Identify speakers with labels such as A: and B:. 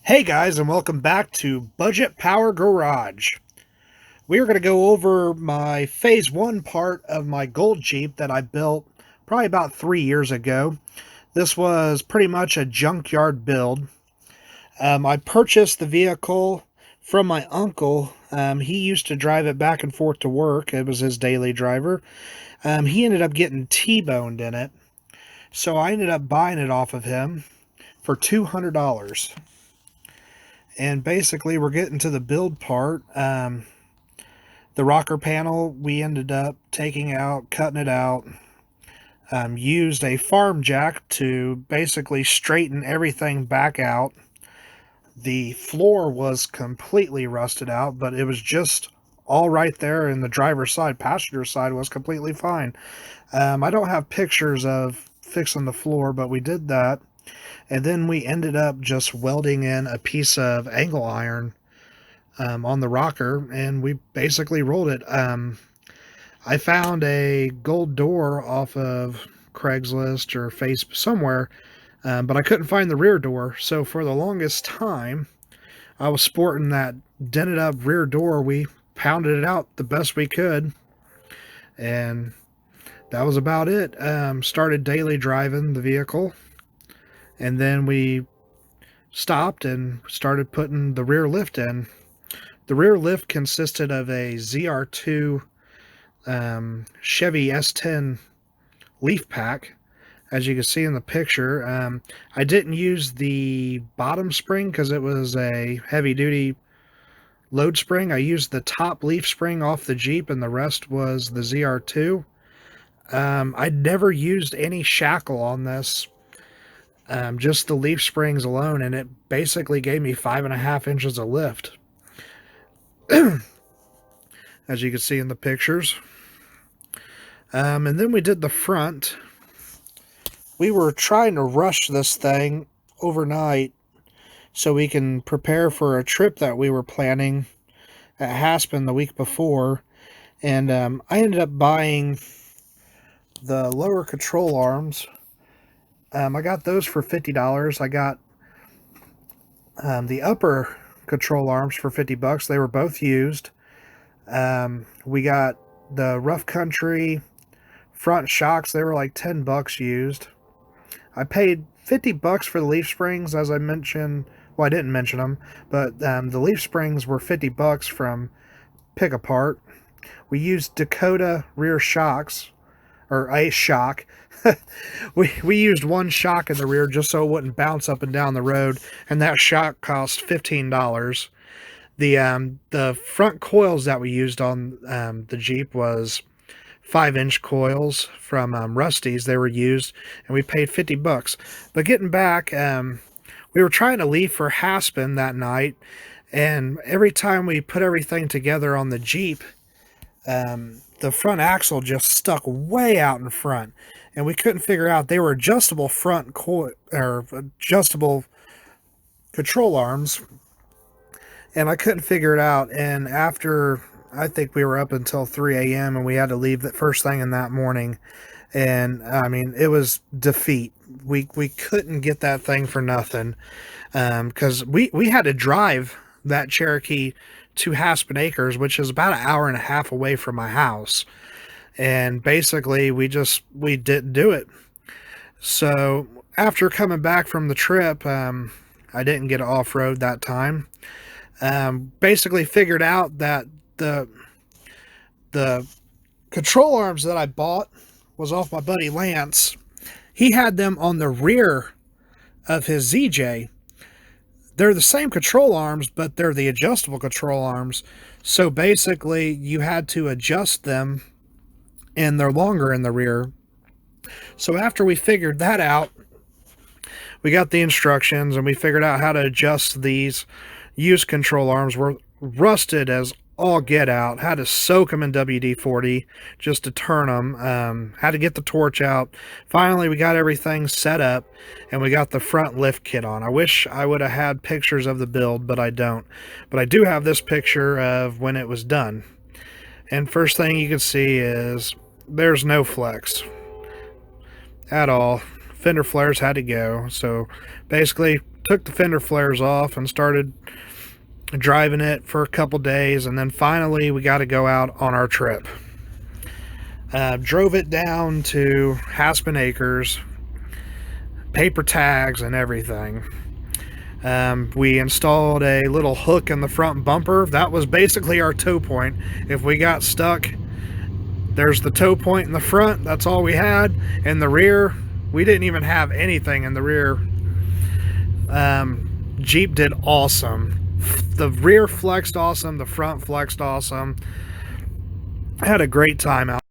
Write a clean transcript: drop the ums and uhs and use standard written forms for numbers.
A: Hey guys, and welcome back to Budget Power Garage. We are going to go over my phase one part of my gold Jeep that I built probably about 3 years ago. This was pretty much a junkyard build. I purchased the vehicle from my uncle. He used to drive it back and forth to work. It was his daily driver. He ended up getting T-boned in it. So I ended up buying it off of him for $200. And basically, we're getting to the build part. The rocker panel, we ended up taking out, cutting it out. Used a farm jack to basically straighten everything back out. The floor was completely rusted out, but it was just all right there, and the driver's side, passenger side was completely fine. I don't have pictures of fixing the floor, but we did that. And then we ended up just welding in a piece of angle iron on the rocker, and we basically rolled it. I found a gold door off of Craigslist or Facebook somewhere, but I couldn't find the rear door. So for the longest time, I was sporting that dented up rear door. We pounded it out the best we could, and that was about it. Started daily driving the vehicle, and then we stopped and started putting the rear lift in. The rear lift consisted of a ZR2 Chevy S10 leaf pack, as you can see in the picture. I didn't use the bottom spring because it was a heavy-duty load spring. I used the top leaf spring off the Jeep, and the rest was the ZR2. I never used any shackle on this, just the leaf springs alone, and it basically gave me 5.5 inches of lift. As you can see in the pictures. And then we did the front. We were trying to rush this thing overnight so we can prepare for a trip that we were planning at Haspin the week before. And I ended up buying the lower control arms. I got those for $50. I got the upper control arms for $50. They were both used. We got the rough country front shocks. They were like $10 used. I paid $50 for the leaf springs, as I mentioned. Well, I didn't mention them, but the leaf springs were $50 from Pick Apart. We used Dakota rear shocks, or a shock. we used one shock in the rear just so it wouldn't bounce up and down the road, and that shock cost $15. The front coils that we used on the Jeep was 5-inch coils from Rusty's. They were used, and we paid $50. But getting back, we were trying to leave for Haspin that night, and every time we put everything together on the Jeep, the front axle just stuck way out in front, and we couldn't figure out. They were adjustable front coil or adjustable control arms, and I couldn't figure it out. And after, I think we were up until 3 a.m. and we had to leave the first thing in that morning. And I mean, it was defeat. We couldn't get that thing for nothing, because we had to drive that Cherokee to Haspin Acres, which is about an hour and a half away from my house. And basically, we didn't do it. So after coming back from the trip, I didn't get off-road that time. Basically figured out that the control arms that I bought was off my buddy Lance. He had them on the rear of his ZJ. They're the same control arms, but they're the adjustable control arms. So basically, you had to adjust them, and they're longer in the rear. So after we figured that out, we got the instructions, and we figured out how to adjust these used control arms. Were rusted as all get out. Had to soak them in WD-40 just to turn them. Had to get the torch out. Finally, we got everything set up, and we got the front lift kit on. I wish I would have had pictures of the build, but I don't. But I do have this picture of when it was done. And first thing you can see is there's no flex at all. Fender flares had to go. So basically, took the fender flares off and started driving it for a couple days, and then finally we got to go out on our trip. Drove it down to Haspin Acres, paper tags and everything. We installed a little hook in the front bumper. That was basically our tow point. If we got stuck, there's the tow point in the front. That's all we had. In the rear, we didn't even have anything in the rear. Jeep did awesome. The rear flexed awesome. The front flexed awesome. I had a great time out.